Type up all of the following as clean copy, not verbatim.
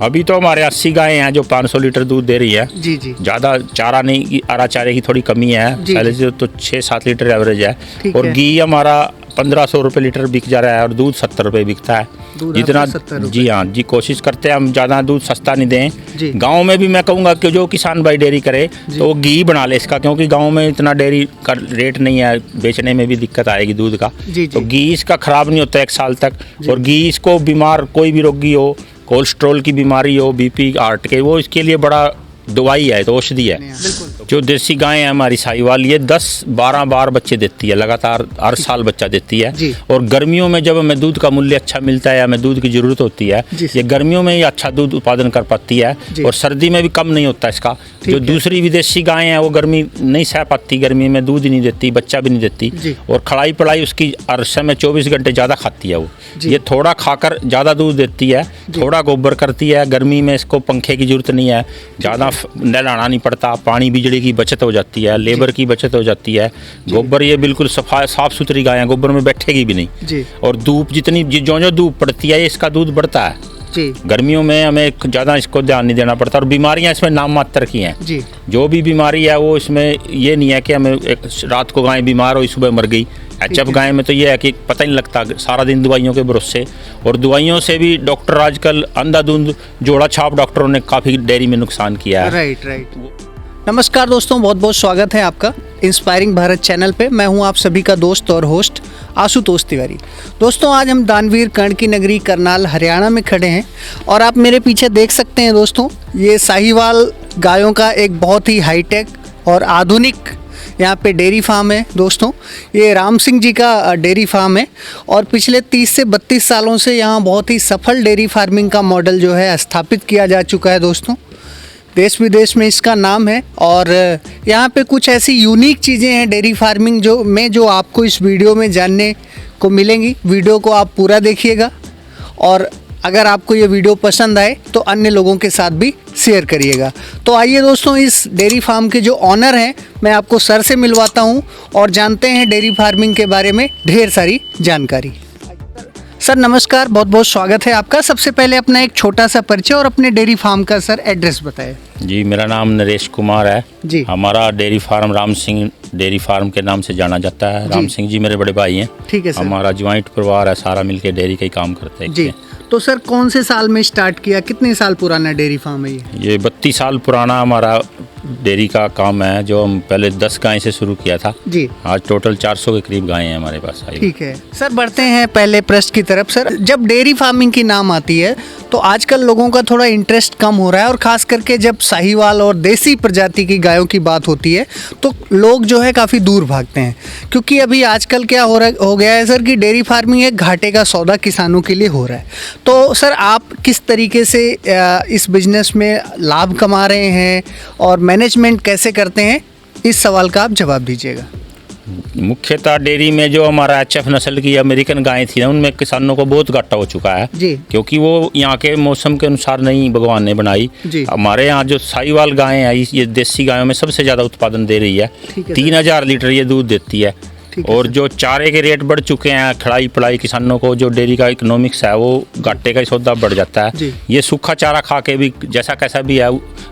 अभी तो हमारे 80 गायें हैं जो 500 लीटर दूध दे रही है। जी जी। ज़्यादा चारा नहीं, हरा चारे की थोड़ी कमी है। पहले से तो 6-7 लीटर एवरेज है। और घी हमारा 1500 रुपये लीटर बिक जा रहा है और दूध 70 रुपये बिकता है। जितना जी हाँ जी, कोशिश करते हैं हम ज़्यादा दूध सस्ता नहीं दें। गांव में भी मैं कहूँगा कि जो किसान भाई डेयरी करे तो वो घी बना ले इसका, क्योंकि गांव में इतना डेयरी का रेट नहीं है, बेचने में भी दिक्कत आएगी दूध का। तो घी इसका ख़राब नहीं होता 1 साल तक। और घी इसको बीमार कोई भी रोगी हो, कोलेस्ट्रॉल की बीमारी हो, बीपी, हार्ट के, वो इसके लिए बड़ा दवाई है, तो औषधि है। जो देसी गाय है हमारी साहिवाल, ये 10-12 बार बच्चे देती है लगातार, हर साल बच्चा देती है। और गर्मियों में जब हमें दूध का मूल्य अच्छा मिलता है, हमें दूध की ज़रूरत होती है, ये गर्मियों में ही अच्छा दूध उत्पादन कर पाती है। और सर्दी में भी कम नहीं होता इसका। जो दूसरी विदेशी गायें हैं वो गर्मी नहीं सह पाती, गर्मी में दूध ही नहीं देती, बच्चा भी नहीं देती। और खड़ाई पड़ाई उसकी हर समय 24 घंटे ज़्यादा खाती है वो। ये थोड़ा खाकर ज़्यादा दूध देती है, थोड़ा गोबर करती है। गर्मी में इसको पंखे की ज़रूरत नहीं है, ज़्यादा नहलाना नहीं पड़ता, पानी बिजली की बचत हो जाती है, लेबर की बचत हो जाती है। गोबर ये बिल्कुल साफ सुथरी गाय है, गोबर में बैठेगी भी नहीं। और धूप जितनी जो धूप पड़ती है इसका दूध बढ़ता है। गर्मियों में हमें ज़्यादा इसको ध्यान नहीं देना पड़ता। और बीमारियां इसमें नाम मात्र की हैं। जो भी बीमारी है वो इसमें ये नहीं है कि हमें रात को गाय बीमार हुई सुबह मर गई। एचएफ गाय में तो ये है कि पता ही नहीं लगता, सारा दिन दवाइयों के भरोसे। और दवाइयों से भी डॉक्टर आजकल अंधाधुंध जोड़ा छाप डॉक्टरों ने काफ़ी डेयरी में नुकसान किया है। राइट। नमस्कार दोस्तों, बहुत बहुत स्वागत है आपका इंस्पायरिंग भारत चैनल पे। मैं हूं आप सभी का दोस्त और होस्ट आशुतोष तिवारी। दोस्तों, आज हम दानवीर कर्ण की नगरी करनाल हरियाणा में खड़े हैं और आप मेरे पीछे देख सकते हैं दोस्तों, ये साहिवाल गायों का एक बहुत ही हाईटेक और आधुनिक यहाँ पे डेयरी फार्म है। दोस्तों, ये राम सिंह जी का डेयरी फार्म है और पिछले 30 से 32 सालों से यहाँ बहुत ही सफल डेयरी फार्मिंग का मॉडल जो है स्थापित किया जा चुका है। दोस्तों, देश विदेश में इसका नाम है। और यहाँ पे कुछ ऐसी यूनिक चीज़ें हैं डेयरी फार्मिंग जो आपको इस वीडियो में जानने को मिलेंगी। वीडियो को आप पूरा देखिएगा और अगर आपको ये वीडियो पसंद आए तो अन्य लोगों के साथ भी शेयर करिएगा। तो आइए दोस्तों, इस डेयरी फार्म के जो ऑनर हैं मैं आपको सर से मिलवाता हूँ और जानते हैं डेयरी फार्मिंग के बारे में ढेर सारी जानकारी। सर नमस्कार, बहुत बहुत स्वागत है आपका। सबसे पहले अपना एक छोटा सा परिचय और अपने डेयरी फार्म का सर एड्रेस बताएं। जी, मेरा नाम नरेश कुमार है जी। हमारा dairy farm Ram Singh dairy farm के नाम से जाना जाता है। राम सिंह जी मेरे बड़े भाई हैं। ठीक है सर। हमारा ज्वाइंट परिवार है, सारा मिलके डेयरी का ही काम करते हैं जी। तो सर कौन से साल में स्टार्ट किया, कितने साल पुराना डेयरी फार्म है ये? 32 साल पुराना हमारा डेयरी का काम है, जो हम पहले 10 गाय से शुरू किया था जी। आज टोटल 400 के करीब गायें हैं हमारे पास आई। ठीक है सर, बढ़ते हैं पहले प्रश्न की तरफ। सर, जब डेयरी फार्मिंग की नाम आती है तो आजकल लोगों का थोड़ा इंटरेस्ट कम हो रहा है, और खास करके जब साहिवाल और देसी प्रजाति की गायों की बात होती है तो लोग जो है काफ़ी दूर भागते हैं, क्योंकि अभी आजकल क्या हो गया है सर कि डेयरी फार्मिंग एक घाटे का सौदा किसानों के लिए हो रहा है। तो सर, आप किस तरीके से इस बिजनेस में लाभ कमा रहे हैं और मैनेजमेंट कैसे करते हैं, इस सवाल का आप जवाब दीजिएगा। मुख्यतः डेयरी में जो हमारा एचएफ नस्ल की अमेरिकन गायें थी ना, उनमें किसानों को बहुत घाटा हो चुका है जी। क्योंकि वो यहाँ के मौसम के अनुसार नहीं भगवान ने बनाई। हमारे यहाँ जो साहिवाल गायें हैं, ये देसी गायों में सबसे ज़्यादा उत्पादन दे रही है। 3000 लीटर ये दूध देती है। और जो चारे के रेट बढ़ चुके हैं, खड़ाई पड़ाई किसानों को जो डेयरी का इकोनॉमिक्स है वो घाटे का सौदा बढ़ जाता है। ये सूखा चारा खा के भी जैसा कैसा भी है,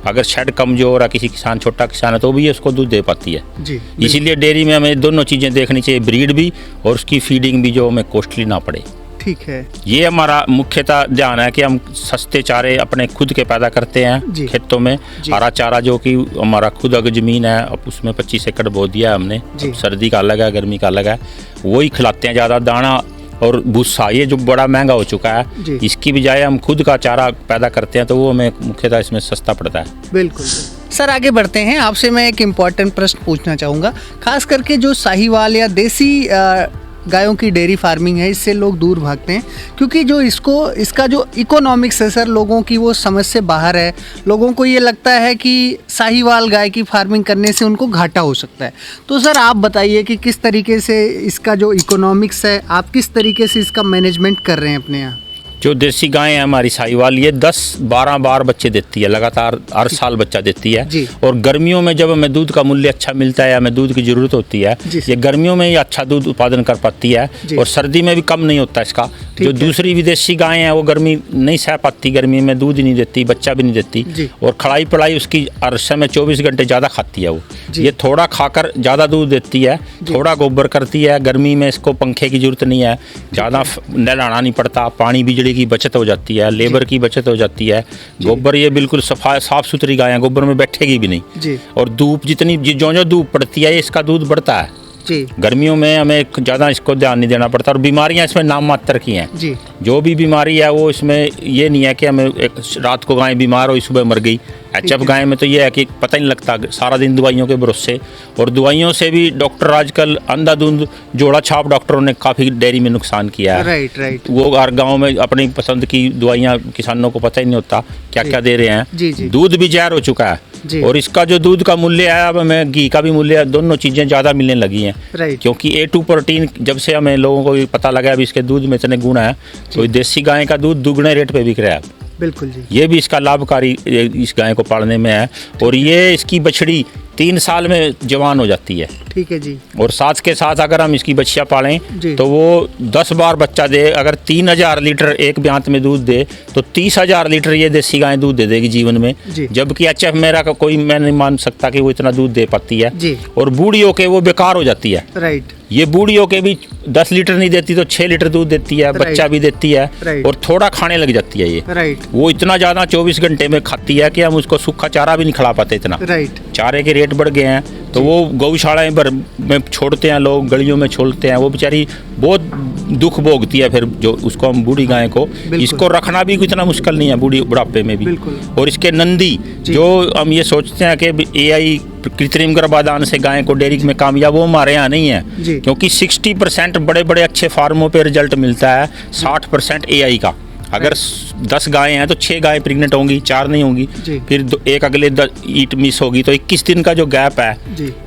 अगर शेड कमजोर है, किसी किसान छोटा किसान है, तो भी उसको दूध दे पाती है। इसीलिए डेयरी में हमें दोनों चीज़ें देखनी चाहिए, ब्रीड भी और उसकी फीडिंग भी, जो हमें कॉस्टली ना पड़े। ठीक है, ये हमारा मुख्यतः ध्यान है कि हम सस्ते चारे अपने खुद के पैदा करते हैं खेतों में। हरा चारा जो कि हमारा खुद अगर ज़मीन है, अब उसमें 25 एकड़ बो दिया है हमने। सर्दी का अलग है, गर्मी का अलग है, वही खिलाते हैं ज़्यादा। दाना और भूसा ये जो बड़ा महंगा हो चुका है, इसकी बजाय हम खुद का चारा पैदा करते हैं, तो वो हमें मुख्यतः इसमें सस्ता पड़ता है। बिल्कुल सर, आगे बढ़ते हैं। आपसे मैं एक इम्पॉर्टेंट प्रश्न पूछना चाहूँगा, खास करके जो साहिवाल या देसी गायों की डेयरी फार्मिंग है, इससे लोग दूर भागते हैं क्योंकि जो इसका जो इकोनॉमिक्स है सर, लोगों की वो समझ से बाहर है। लोगों को ये लगता है कि साहिवाल गाय की फार्मिंग करने से उनको घाटा हो सकता है। तो सर आप बताइए कि किस तरीके से इसका जो इकोनॉमिक्स है, आप किस तरीके से इसका मैनेजमेंट कर रहे हैं अपने यहाँ? जो देसी गाय है हमारी साहिवाल, ये 10-12 बार बच्चे देती है लगातार, हर साल बच्चा देती है। जी। और गर्मियों में जब हमें दूध का मूल्य अच्छा मिलता है, हमें दूध की ज़रूरत होती है, ये गर्मियों में ही अच्छा दूध उत्पादन कर पाती है और सर्दी में भी कम नहीं होता इसका। जो दूसरी विदेशी गायें हैं वो गर्मी नहीं सह पाती, गर्मी में दूध नहीं देती, बच्चा भी नहीं देती और खड़ाई पड़ाई उसकी अरसे में 24 घंटे ज़्यादा खाती है वो। ये थोड़ा खाकर ज़्यादा दूध देती है, थोड़ा गोबर करती है। गर्मी में इसको पंखे की ज़रूरत नहीं है, ज़्यादा नहलाना नहीं पड़ता, पानी बिजली की बचत हो जाती है, लेबर की बचत हो जाती है। गोबर ये बिल्कुल साफ सुथरी गाय है, गोबर में बैठेगी भी नहीं। और धूप जितनी जो धूप पड़ती है इसका दूध बढ़ता है जी। गर्मियों में हमें ज़्यादा इसको ध्यान नहीं देना पड़ता और बीमारियां इसमें नाम मात्र की हैं जी। जो भी बीमारी है वो इसमें ये नहीं है कि हमें रात को गाय बीमार हुई सुबह मर गई। एचएफ गाय में तो ये है कि पता ही नहीं लगता, सारा दिन दवाइयों के भरोसे। और दवाइयों से भी डॉक्टर आजकल अंधाधुंध जोड़ा छाप डॉक्टरों ने काफ़ी डेयरी में नुकसान किया है। राइट। वो हर गाँव में अपनी पसंद की दवाइयाँ किसानों को पता ही नहीं होता क्या क्या दे रहे हैं। दूध भी जहर हो चुका है और इसका जो दूध का मूल्य है, अब हमें घी का भी मूल्य है, दोनों चीज़ें ज़्यादा मिलने लगी हैं। क्योंकि A2 प्रोटीन जब से हमें लोगों को पता लगा अभी इसके दूध में इतने गुण है, तो देसी गाय का दूध दुगने रेट पे बिक रहा है। बिल्कुल जी। ये भी इसका लाभकारी इस गाय को पालने में है। और ये इसकी बछड़ी 3 साल में जवान हो जाती है। ठीक है जी। और साथ के साथ अगर हम इसकी बच्चियाँ पालें तो वो 10 बार बच्चा दे। अगर 3000 लीटर एक ब्यांत में दूध दे तो 30,000 लीटर ये देसी गाय दूध दे देगी जीवन में। जबकि एचएफ मेरा का कोई मैं नहीं मान सकता कि वो इतना दूध दे पाती है। और बूढ़ी होके वो बेकार हो जाती है। राइट। ये बूढ़ी होके भी 10 लीटर नहीं देती तो 6 लीटर दूध देती है, बच्चा भी देती है और थोड़ा खाने लग जाती है ये। वो इतना ज़्यादा 24 घंटे में खाती है कि हम उसको सूखा चारा भी नहीं खिला पाते इतना। चारे के रेट बढ़ गए हैं तो वो गौशालाएं में छोड़ते हैं लोग, गलियों में छोड़ते हैं। वो बेचारी बहुत दुख भोगती है फिर जो उसको हम बूढ़ी गाय को। इसको रखना भी इतना मुश्किल नहीं है बूढ़ी बुढ़ापे में भी। और इसके नंदी जो हम ये सोचते हैं कि AI कृत्रिम गर्भाधान से गाय को डेयरी में कामयाब, वो हमारे यहाँ नहीं है। क्योंकि 60% बड़े बड़े अच्छे फार्मों पे रिजल्ट मिलता है, 60% AI का। अगर 10 गायें हैं तो 6 गायें प्रेग्नेंट होंगी, 4 नहीं होंगी। फिर एक अगले ईट मिस होगी तो 21 दिन का जो गैप है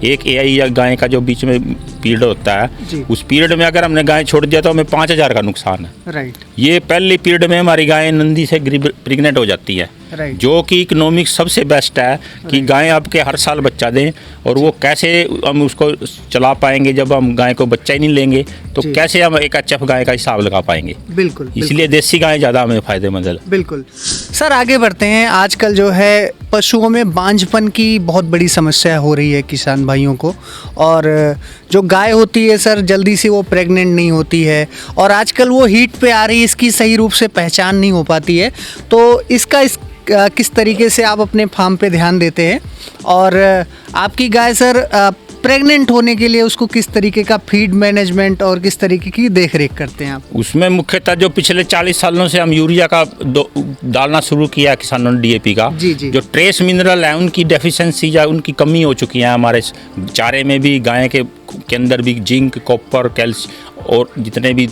एक AI या गाय का जो बीच में पीरियड होता है, उस पीरियड में अगर हमने गाय छोड़ दिया तो हमें 5,000 का नुकसान है। राइट। ये पहले पीरियड में हमारी गायें नंदी से प्रेग्नेंट हो जाती है। जो कि इकोनॉमिक्स सबसे बेस्ट है कि गायें आपके हर साल बच्चा दें। और वो कैसे हम उसको चला पाएंगे जब हम गाय को बच्चा ही नहीं लेंगे तो कैसे हम एक एचएफ गाय का हिसाब लगा पाएंगे। बिल्कुल। इसलिए देसी गायें ज़्यादा हमें फायदेमंद है। बिल्कुल। सर आगे बढ़ते हैं। आजकल जो है पशुओं में बांझपन की बहुत बड़ी समस्या हो रही है किसान भाइयों को। और जो गाय होती है सर जल्दी से वो प्रेग्नेंट नहीं होती है और आजकल वो हीट पे आ रही है, इसकी सही रूप से पहचान नहीं हो पाती है। तो इसका किस तरीके से आप अपने फार्म पे ध्यान देते हैं और आपकी गाय सर प्रेग्नेंट होने के लिए उसको किस तरीके का फीड मैनेजमेंट और किस तरीके की देखरेख करते हैं आप? उसमें मुख्यतः जो पिछले 40 सालों से हम यूरिया का डालना शुरू किया किसानों ने, DAP का। जी। जो ट्रेस मिनरल है उनकी डेफिशिएंसी या उनकी कमी हो चुकी है हमारे चारे में भी, गाय के अंदर भी जिंक, कॉपर, कैल्शियम और जितने भी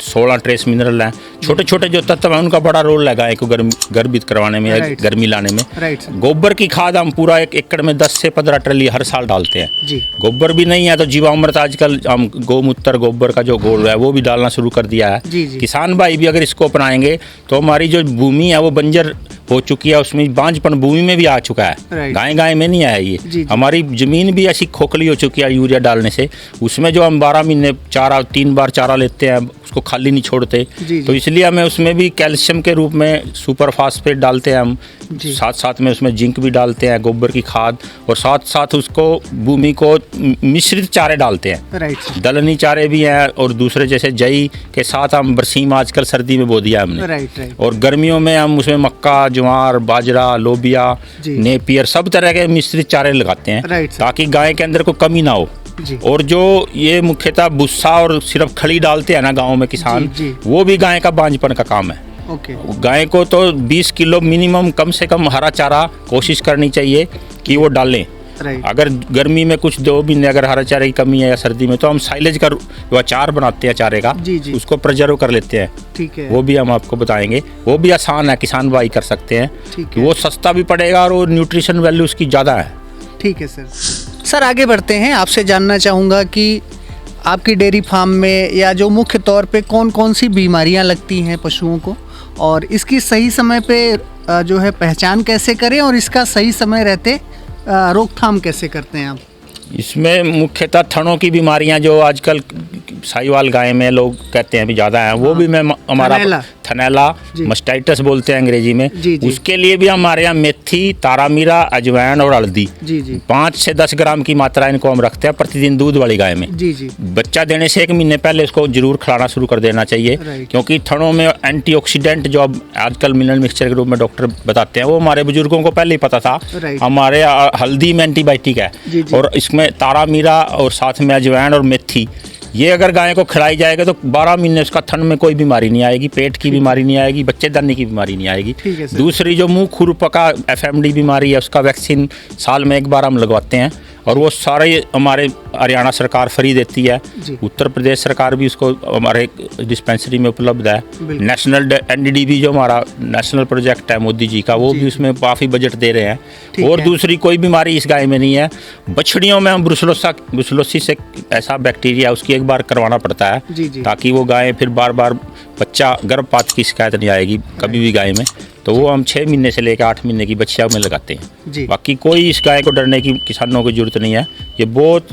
16 ट्रेस मिनरल हैं, छोटे छोटे जो तत्व हैं उनका बड़ा रोल है गाय को गर्भित करवाने में या गर्मी लाने में। गोबर की खाद हम पूरा 1 एकड़ में 10 से 15 ट्रली हर साल डालते हैं। गोबर भी नहीं है तो जीवामृत आजकल हम गौमूत्र गोबर का जो घोल है वो भी डालना शुरू कर दिया है। किसान भाई भी अगर इसको अपनाएंगे तो हमारी जो भूमि है वो बंजर हो चुकी है, उसमें बांझपन भूमि में भी आ चुका है। गाय में नहीं आया ये। हमारी जमीन भी ऐसी खोखली हो चुकी है यूरिया डालने से। उसमें जो हम 12 महीने 3 बार चारा लेते हैं उसको खाली नहीं छोड़ते। तो इसलिए हमें उसमें भी कैल्शियम के रूप में सुपर फास्फेट डालते हैं हम, साथ साथ में उसमें जिंक भी डालते हैं, गोबर की खाद, और साथ साथ उसको भूमि को मिश्रित चारे डालते हैं। दलहनी चारे भी हैं और दूसरे जैसे जई के साथ हम बरसीम आजकल सर्दी में बो दिया हमने। और गर्मियों में हम उसमें मक्का, ज्वार, बाजरा, लोबिया, नेपियर सब तरह के मिश्रित चारे लगाते हैं ताकि गाय के अंदर कोई कमी ना हो। और जो ये मुख्यतः भुस्सा और सिर्फ खली डालते हैं ना गाँव में किसान, वो भी गाय का बांझपन का काम है। गाय को तो 20 किलो मिनिमम कम से कम हरा चारा कोशिश करनी चाहिए कि वो डालें। अगर गर्मी में कुछ 2 महीने अगर हरा चारे की कमी है या सर्दी में तो हम साइलेज का जो अचार बनाते हैं चारे का, उसको प्रिजर्व कर लेते हैं। ठीक है। वो भी हम आपको बताएंगे, वो भी आसान है, किसान भाई कर सकते हैं। कि वो सस्ता भी पड़ेगा और वो न्यूट्रिशन वैल्यू उसकी ज़्यादा है। ठीक है सर। सर आगे बढ़ते हैं। आपसे जानना चाहूँगा कि आपकी डेयरी फार्म में या जो मुख्य तौर पे कौन कौन सी बीमारियां लगती हैं पशुओं को और इसकी सही समय पे जो है पहचान कैसे करें और इसका सही समय रहते रोकथाम कैसे करते हैं आप? इसमें मुख्यतः थनों की बीमारियां जो आजकल साहिवाल गाय में लोग कहते हैं भी ज़्यादा हैं, वो भी मैं हमारा थनैला मस्टाइटस बोलते हैं अंग्रेजी में। उसके लिए भी हमारे यहाँ मेथी, तारामीरा, अजवाइन और हल्दी 5 से 10 ग्राम की मात्रा इनको हम रखते हैं प्रतिदिन दूध वाली गाय में। बच्चा देने से 1 महीने पहले इसको जरूर खिलाना शुरू कर देना चाहिए, क्योंकि थनों में एंटीऑक्सीडेंट जो अब आजकल मिनरल मिक्सचर के रूप में डॉक्टर बताते हैं, वो हमारे बुजुर्गों को पहले ही पता था। हमारे हल्दी में एंटीबायोटिक है और इसमें तारामीरा और साथ में अजवाइन और मेथी, ये अगर गाय को खिलाई जाएगा तो 12 महीने उसका थन में कोई बीमारी नहीं आएगी, पेट की बीमारी नहीं आएगी, बच्चेदानी की बीमारी नहीं आएगी। दूसरी जो मुंह खुरपका FMD बीमारी है, उसका वैक्सीन साल में 1 बार हम लगवाते हैं और वो सारे हमारे हरियाणा सरकार फ्री देती है। उत्तर प्रदेश सरकार भी उसको हमारे डिस्पेंसरी में उपलब्ध है। नेशनल NDDB जो हमारा नेशनल प्रोजेक्ट है मोदी जी का, वो भी उसमें काफ़ी बजट दे रहे हैं। और दूसरी कोई बीमारी इस गाय में नहीं है। बछड़ियों में हम ब्रुसलोसिस एक ऐसा बैक्टीरिया, उसकी 1 बार करवाना पड़ता है ताकि वो गाय फिर बार बार बच्चा गर्भपात की शिकायत नहीं आएगी कभी भी गाय में। तो वो हम 6 महीने से लेकर 8 महीने की बच्चियों में लगाते हैं। बाकी कोई इस गाय को डरने की किसानों को जरूरत नहीं है। ये बहुत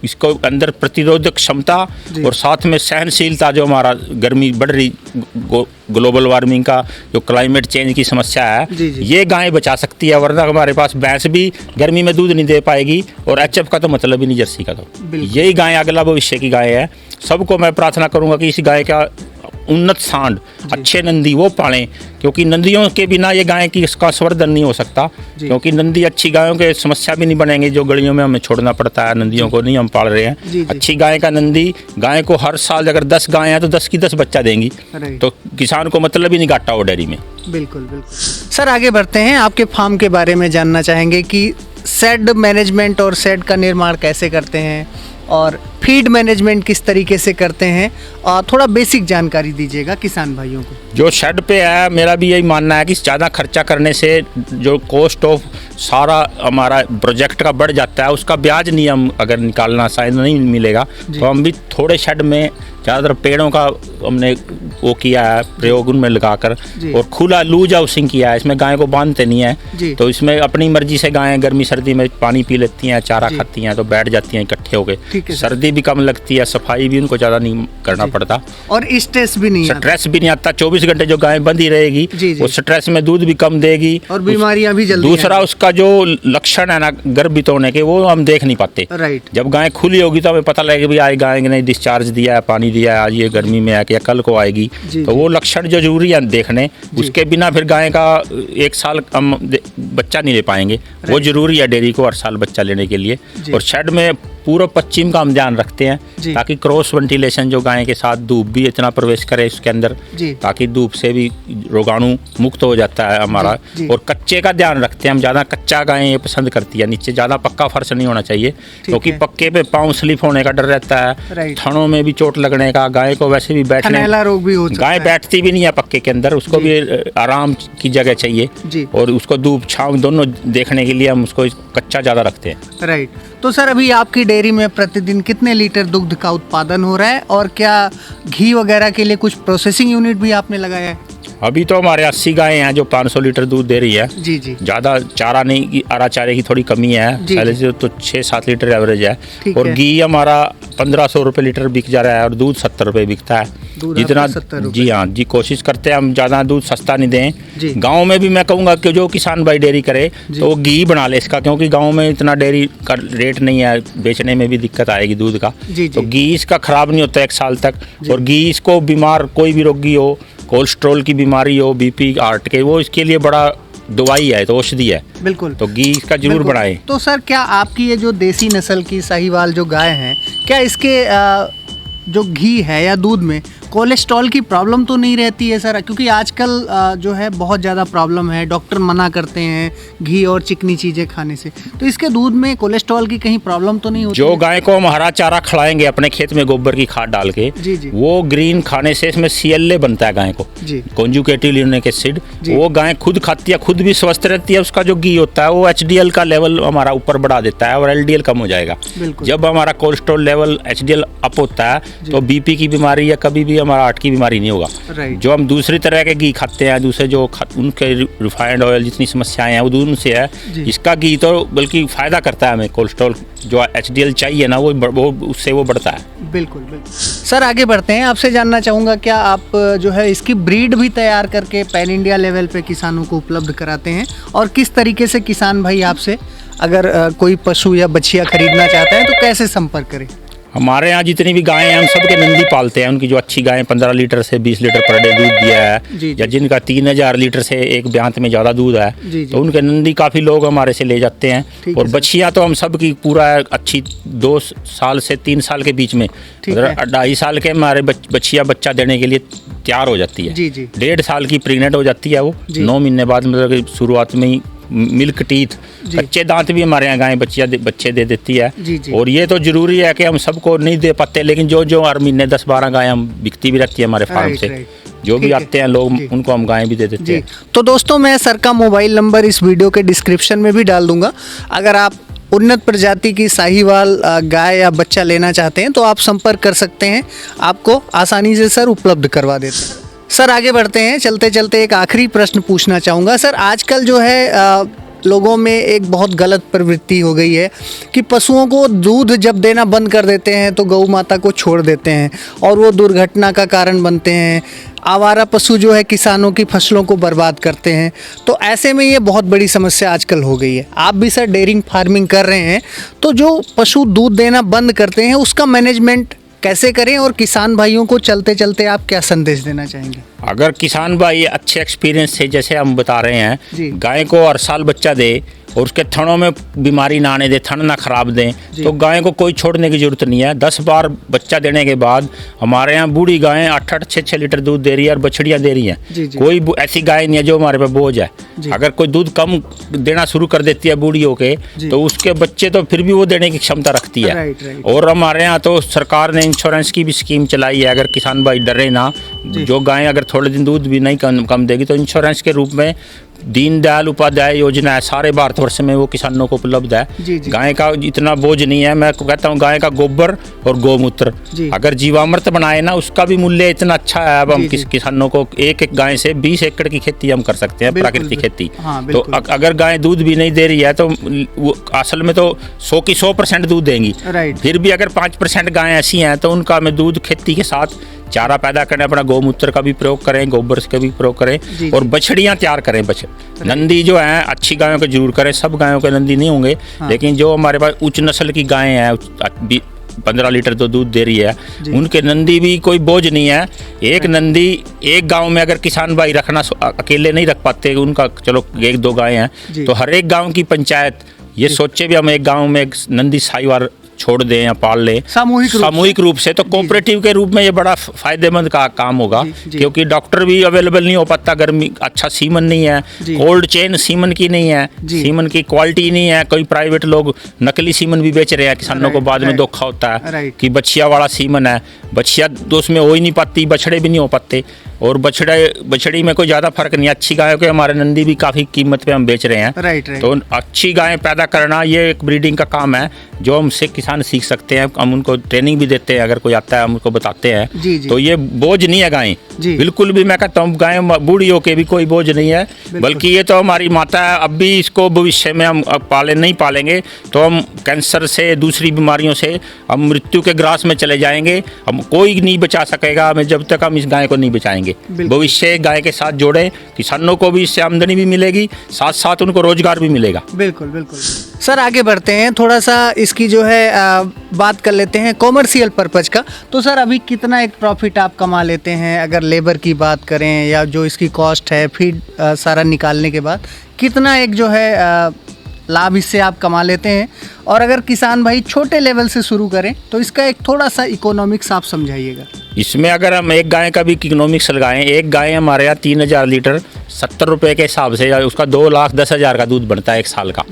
इसको अंदर प्रतिरोधक क्षमता और साथ में सहनशीलता, जो हमारा गर्मी बढ़ रही ग्लोबल वार्मिंग का जो क्लाइमेट चेंज की समस्या है, ये गाय बचा सकती है। वरना हमारे पास भैंस भी गर्मी में दूध नहीं दे पाएगी और HF का तो मतलब ही नहीं, जर्सी का। तो यही गाय अगला भविष्य की गाय है। सबको मैं प्रार्थना करूंगा कि इस गाय का उन्नत सांड, अच्छे नंदी वो पालें, क्योंकि नंदियों के बिना ये गाय की इसका संवर्धन नहीं हो सकता। क्योंकि नंदी अच्छी गायों के समस्या भी नहीं बनेंगे, जो गलियों में हमें छोड़ना पड़ता है, नंदियों को नहीं हम पाल रहे हैं। अच्छी गाय का नंदी गाय को हर साल अगर 10 गाय हैं तो 10 की 10 बच्चा देंगी, तो किसान को मतलब ही नहीं घाटा हो डेयरी में। बिल्कुल बिल्कुल। सर आगे बढ़ते हैं, आपके फार्म के बारे में जानना चाहेंगे कि शेड मैनेजमेंट और शेड का निर्माण कैसे करते हैं और फीड मैनेजमेंट किस तरीके से करते हैं, और थोड़ा बेसिक जानकारी दीजिएगा किसान भाइयों को। जो शेड पे है, मेरा भी यही मानना है कि ज़्यादा खर्चा करने से जो कॉस्ट ऑफ सारा हमारा प्रोजेक्ट का बढ़ जाता है, उसका ब्याज नहीं हम अगर निकालना शायद नहीं मिलेगा। तो हम भी थोड़े शेड में ज़्यादातर पेड़ों का हमने वो किया है प्रयोग, उनमें लगाकर, और खुला लूज हाउसिंग किया है। इसमें गाय को बांधते नहीं है, तो इसमें अपनी मर्जी से गायें गर्मी सर्दी में पानी पी लेती हैं, चारा खाती हैं, तो बैठ जाती हैं इकट्ठे होकर। सर्दी भी कम लगती है, सफाई भी उनको ज़्यादा नहीं करना पड़ता और स्ट्रेस भी नहीं आता। 24 घंटे जो गाय बंधी रहेगी वो स्ट्रेस में दूध भी कम देगी और बीमारियां भी जल्दी। दूसरा उसका जो लक्षण है ना गर्भित होने के, वो हम देख नहीं पाते। जब गाय खुली होगी तो हमें पता लगेगा भी आज गाय ने डिस्चार्ज दिया है, पानी दिया है, आज ये गर्मी में आके या कल को आएगी। तो वो लक्षण जो जरूरी है देखने, उसके बिना फिर गाय का 1 साल हम बच्चा नहीं ले पाएंगे। वो जरूरी है डेयरी को हर साल बच्चा लेने के लिए। और शेड में पूर्व पश्चिम का हम ध्यान रखते हैं, ताकि क्रॉस वेंटिलेशन, जो गाय के साथ धूप भी इतना प्रवेश करे इसके अंदर, ताकि धूप से भी रोगाणु मुक्त हो जाता है हमारा। और कच्चे का ध्यान रखते हैं हम, ज़्यादा कच्चा गाय ये पसंद करती है। नीचे ज़्यादा पक्का फर्श नहीं होना चाहिए, क्योंकि पक्के पे पाँव स्लिप होने का डर रहता है, थनों में भी चोट लगने का, गाय को वैसे भी बैठने रोग भी हो सकता है। गाय बैठती भी नहीं है पक्के के अंदर, उसको भी आराम की जगह चाहिए और उसको धूप छाँव दोनों देखने के लिए हम उसको कच्चा ज़्यादा रखते हैं। राइट। तो सर अभी आपकी डेयरी में प्रतिदिन कितने लीटर दुग्ध का उत्पादन हो रहा है, और क्या घी वगैरह के लिए कुछ प्रोसेसिंग यूनिट भी आपने लगाया है? अभी तो हमारे 80 गायें हैं जो 500 लीटर दूध दे रही है। ज़्यादा चारा नहीं, हरा चारे की थोड़ी कमी है, पहले से तो 6-7 लीटर एवरेज है। और घी हमारा 1500 रुपये लीटर बिक जा रहा है और दूध 70 रुपये बिकता है। जितना जी हाँ जी, कोशिश करते हैं हम ज़्यादा दूध सस्ता नहीं दें। गाँव में भी मैं कहूँगा कि जो किसान भाई डेयरी करे तो वो घी बना ले इसका, क्योंकि गाँव में इतना डेयरी का रेट नहीं है, बेचने में भी दिक्कत आएगी दूध का। तो घी इसका ख़राब नहीं होता 1 साल तक। और घी इसको बीमार कोई भी रोगी हो, कोलेस्ट्रॉल की बीमारी हो, BP हार्ट के, वो इसके लिए बड़ा दवाई है, तो औषधि है। बिल्कुल। तो घी इसका जरूर बढ़ाएं। तो सर क्या आपकी ये जो देसी नस्ल की साहिवाल जो गाय हैं, क्या इसके जो घी है या दूध में कोलेस्ट्रॉल की प्रॉब्लम तो नहीं रहती है सर? क्योंकि आजकल जो है बहुत ज़्यादा प्रॉब्लम है, डॉक्टर मना करते हैं घी और चिकनी चीज़ें खाने से। तो इसके दूध में कोलेस्ट्रॉल की कहीं प्रॉब्लम तो नहीं होती? जो गाय को हम हरा चारा खिलाएंगे अपने खेत में गोबर की खाद डाल के, वो ग्रीन खाने से इसमें CLA बनता है गाय को, कॉन्जुगेटिव लिनोलिक एसिड। वो गाय खुद खाती है, खुद भी स्वस्थ रहती है। उसका जो घी होता है वो HDL का लेवल हमारा ऊपर बढ़ा देता है और LDL कम हो जाएगा। जब हमारा कोलेस्ट्रॉल लेवल HDL अप होता है तो BP की बीमारी या कभी भी हमारा हार्ट की बीमारी नहीं होगा। राइट। जो हम दूसरी तरह के घी खाते हैं, दूसरे जो उनके रिफाइंड ऑयल जितनी समस्याएं हैं वो दूर से है। इसका घी तो बल्कि फ़ायदा करता है हमें, कोलेस्ट्रॉल जो HDL चाहिए ना वो उससे वो बढ़ता है। बिल्कुल बिल्कुल। सर आगे बढ़ते हैं, आपसे जानना चाहूँगा क्या आप जो है इसकी ब्रीड भी तैयार करके पैन इंडिया लेवल पे किसानों को उपलब्ध कराते हैं, और किस तरीके से किसान भाई आपसे अगर कोई पशु या बछिया खरीदना चाहते हैं तो कैसे संपर्क करें? हमारे यहाँ जितनी भी गायें हैं हम सबके नंदी पालते हैं। उनकी जो अच्छी गायें 15 लीटर से 20 लीटर पर डे दूध दिया है, या जिनका 3000 लीटर से एक ब्यांत में ज़्यादा दूध है, तो उनके नंदी काफ़ी लोग हमारे से ले जाते हैं। और बछियाँ तो हम सब की पूरा अच्छी 2 साल से 3 साल के बीच में, 2.5 साल के हमारे बछिया बच्चा देने के लिए तैयार हो जाती है। 1.5 साल की प्रेग्नेंट हो जाती है वो 9 महीने बाद, मतलब शुरुआत में ही मिल्क टीथ, कच्चे दांत भी हमारे यहाँ गाय बच्चे दे देती है। और ये तो जरूरी है कि हम सबको नहीं दे पाते, लेकिन जो हर महीने 10-12 गाय हम बिकती भी रहती है हमारे फार्म से, जो भी आते हैं लोग उनको हम गायें भी दे देते हैं। तो दोस्तों मैं सर का मोबाइल नंबर इस वीडियो के डिस्क्रिप्शन में भी डाल दूंगा। अगर आप उन्नत प्रजाति की साहीवाल गाय या बच्चा लेना चाहते हैं तो आप संपर्क कर सकते हैं, आपको आसानी से सर उपलब्ध करवा देते हैं। सर आगे बढ़ते हैं, चलते चलते एक आखिरी प्रश्न पूछना चाहूँगा। सर आजकल जो है लोगों में एक बहुत गलत प्रवृत्ति हो गई है कि पशुओं को दूध जब देना बंद कर देते हैं तो गौ माता को छोड़ देते हैं और वो दुर्घटना का कारण बनते हैं। आवारा पशु जो है किसानों की फसलों को बर्बाद करते हैं। तो ऐसे में ये बहुत बड़ी समस्या आजकल हो गई है। आप भी सर डेयरिंग फार्मिंग कर रहे हैं, तो जो पशु दूध देना बंद करते हैं उसका मैनेजमेंट कैसे करें, और किसान भाइयों को चलते चलते आप क्या संदेश देना चाहेंगे? अगर किसान भाई अच्छे एक्सपीरियंस से, जैसे हम बता रहे हैं, गाय को हर साल बच्चा दे और उसके थनों में बीमारी ना आने दे, थन ना खराब दें, तो गाय को कोई छोड़ने की जरूरत नहीं है। 10 बार बच्चा देने के बाद हमारे यहाँ बूढ़ी गायें 8-8, 6-6 लीटर दूध दे रही है और बछड़ियाँ दे रही हैं। कोई ऐसी गाय नहीं है जो हमारे पे बोझ है। अगर कोई दूध कम देना शुरू कर देती है बूढ़ी होके, तो उसके बच्चे तो फिर भी वो देने की क्षमता रखती है। और हमारे यहाँ तो सरकार ने इंश्योरेंस की भी स्कीम चलाई है। अगर किसान भाई डरे ना, जो गायें अगर थोड़े दिन दूध भी नहीं कम देगी तो इंश्योरेंस के रूप में दीनदयाल उपाध्याय योजना है, सारे भारतवर्ष में वो किसानों को उपलब्ध है। गाय का इतना बोझ नहीं है। मैं कहता हूँ गाय का गोबर और गौमूत्र अगर जीवामृत बनाए ना, उसका भी मूल्य इतना अच्छा है। अब हम किसानों को एक गाय से 20 एकड़ की खेती हम कर सकते हैं, प्राकृतिक खेती। तो अगर गाय दूध भी नहीं दे रही है तो वो असल में तो 100 की 100% दूध देंगी। फिर भी अगर 5% गायें ऐसी हैं तो उनका हमें दूध खेती के साथ चारा पैदा करें, अपना गौमूत्र का भी प्रयोग करें, गोबर का भी प्रयोग करें, और बछड़ियाँ तैयार करें। नंदी जो है अच्छी गायों के जरूर करें, सब गायों के नंदी नहीं होंगे, लेकिन जो हमारे पास उच्च नस्ल की गायें हैं 15 लीटर तो दूध दे रही है, उनके नंदी भी कोई बोझ नहीं है। एक नंदी एक गांव में अगर किसान भाई रखना अकेले नहीं रख पाते, उनका चलो 1-2 गायें हैं, तो हर एक गांव की पंचायत ये सोचे भी हम एक गांव में एक नंदी साहीवाल छोड़ दें या पाल लें सामूहिक रूप से, तो कोऑपरेटिव के रूप में ये बड़ा फायदेमंद का काम होगा। क्योंकि डॉक्टर भी अवेलेबल नहीं हो पाता, गर्मी अच्छा सीमन नहीं है, कोल्ड चेन सीमन की नहीं है, सीमन की क्वालिटी नहीं है। कोई प्राइवेट लोग नकली सीमन भी बेच रहे हैं, किसानों को बाद में धोखा होता है कि बछिया वाला सीमन है। बछिया तो उसमें हो ही नहीं पाती, बछड़े भी नहीं हो पाते, और बछड़ी में कोई ज़्यादा फर्क नहीं है। अच्छी गायों के हमारे नंदी भी काफ़ी कीमत पे हम बेच रहे हैं। तो अच्छी गायें पैदा करना ये एक ब्रीडिंग का काम है जो हमसे किसान सीख सकते हैं। हम उनको ट्रेनिंग भी देते हैं, अगर कोई आता है हम उनको बताते हैं। तो ये बोझ नहीं है गायें, बिल्कुल भी। मैं कहता हूँ गायें बूढ़ी होके भी कोई बोझ नहीं है, बल्कि ये तो हमारी माता है। अब भी इसको भविष्य में हम नहीं पालेंगे तो हम कैंसर से, दूसरी बीमारियों से हम मृत्यु के ग्रास में चले जाएंगे। हम कोई नहीं बचा सकेगा हमें जब तक हम इस गाय को नहीं बचाएंगे। भविष्य गाय के साथ जोड़े, किसानों को भी इससे आमदनी भी मिलेगी, साथ साथ उनको रोजगार भी मिलेगा। बिल्कुल बिल्कुल। सर आगे बढ़ते हैं, थोड़ा सा इसकी जो है बात कर लेते हैं कॉमर्शियल पर्पज का। तो सर अभी कितना एक प्रॉफिट आप कमा लेते हैं, अगर लेबर की बात करें या जो इसकी कॉस्ट है फीड सारा निकालने के बाद, कितना एक जो है लाभ इससे आप कमा लेते हैं? और अगर किसान भाई छोटे लेवल से शुरू करें तो इसका एक थोड़ा सा इकोनॉमिक्स आप समझाइएगा। इसमें अगर हम एक गाय का भी इकोनॉमिक्स लगाएं, एक गाय हमारे यहाँ 3000 लीटर 70 रुपये के हिसाब से, उसका 2,10,000 का दूध बनता है एक साल का।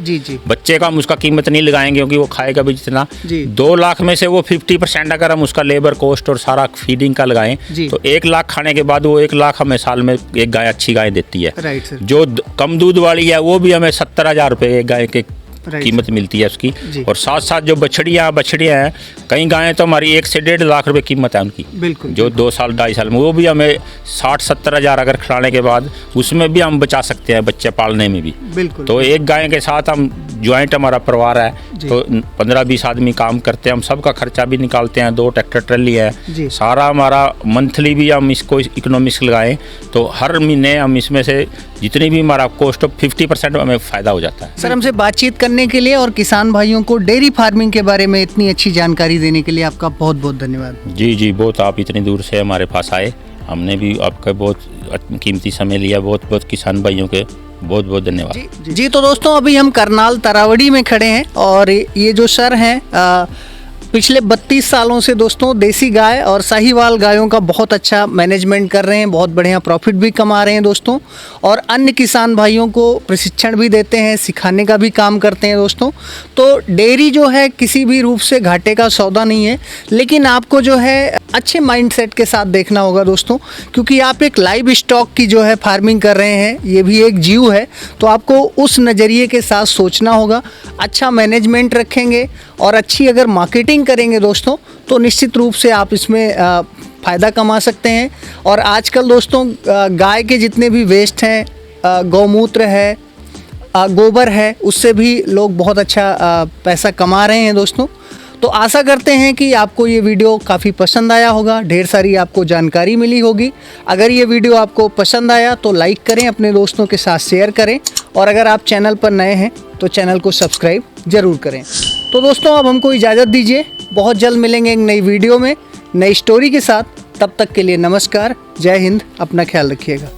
बच्चे का हम उसका कीमत नहीं लगाएंगे क्योंकि वो खाएगा भी जितना। 2 लाख में से वो 50% अगर हम उसका लेबर कॉस्ट और सारा फीडिंग का लगाएं तो 1 लाख खाने के बाद वो 1 लाख हमें साल में एक गाय अच्छी गाय देती है। जो कम दूध वाली है वो भी हमें 70,000 रुपये एक गाय के Right. कीमत मिलती है उसकी। जी। और साथ साथ जो बछड़ियाँ हैं, कई गायें तो हमारी 1 से 1.5 लाख रुपए कीमत है उनकी, बिल्कुल जो 2 साल 2.5 साल में, वो भी हमें 60-70 हज़ार अगर खिलाने के बाद उसमें भी हम बचा सकते हैं, बच्चे पालने में भी। बिल्कुल। तो एक गाय के साथ हम ज्वाइंट हमारा परिवार है, जी। तो 15-20 आदमी काम करते हैं, हम सबका खर्चा भी निकालते हैं, 2 ट्रैक्टर ट्रॉली जी। है, सारा हमारा मंथली भी हम इसको इकोनॉमिक्स लगाएं तो हर महीने हम इसमें से जितनी भी हमारा कॉस्ट ऑफ 50% हमें फ़ायदा हो जाता है। सर, हमसे बातचीत करने के लिए और किसान भाइयों को डेयरी फार्मिंग के बारे में इतनी अच्छी जानकारी देने के लिए आपका बहुत बहुत धन्यवाद। जी जी, बहुत आप इतनी दूर से हमारे पास आए, हमने भी आपका बहुत कीमती समय लिया, बहुत बहुत किसान भाइयों के बहुत बहुत धन्यवाद। जी, तो दोस्तों अभी हम करनाल तरावड़ी में खड़े हैं और ये जो सर हैं पिछले 32 सालों से दोस्तों देसी गाय और साहीवाल गायों का बहुत अच्छा मैनेजमेंट कर रहे हैं, बहुत बढ़िया प्रॉफिट भी कमा रहे हैं दोस्तों, और अन्य किसान भाइयों को प्रशिक्षण भी देते हैं, सिखाने का भी काम करते हैं दोस्तों। तो डेयरी जो है किसी भी रूप से घाटे का सौदा नहीं है, लेकिन आपको जो है अच्छे माइंडसेट के साथ देखना होगा दोस्तों, क्योंकि आप एक लाइव स्टॉक की जो है फार्मिंग कर रहे हैं, ये भी एक जीव है, तो आपको उस नज़रिए के साथ सोचना होगा। अच्छा मैनेजमेंट रखेंगे और अच्छी अगर मार्केटिंग करेंगे दोस्तों, तो निश्चित रूप से आप इसमें फ़ायदा कमा सकते हैं। और आजकल दोस्तों गाय के जितने भी वेस्ट हैं, गौमूत्र है, गोबर है, उससे भी लोग बहुत अच्छा पैसा कमा रहे हैं दोस्तों। तो आशा करते हैं कि आपको ये वीडियो काफ़ी पसंद आया होगा, ढेर सारी आपको जानकारी मिली होगी। अगर ये वीडियो आपको पसंद आया तो लाइक करें, अपने दोस्तों के साथ शेयर करें, और अगर आप चैनल पर नए हैं तो चैनल को सब्सक्राइब ज़रूर करें। तो दोस्तों अब हमको इजाज़त दीजिए, बहुत जल्द मिलेंगे एक नई वीडियो में नई स्टोरी के साथ। तब तक के लिए नमस्कार, जय हिंद, अपना ख्याल रखिएगा।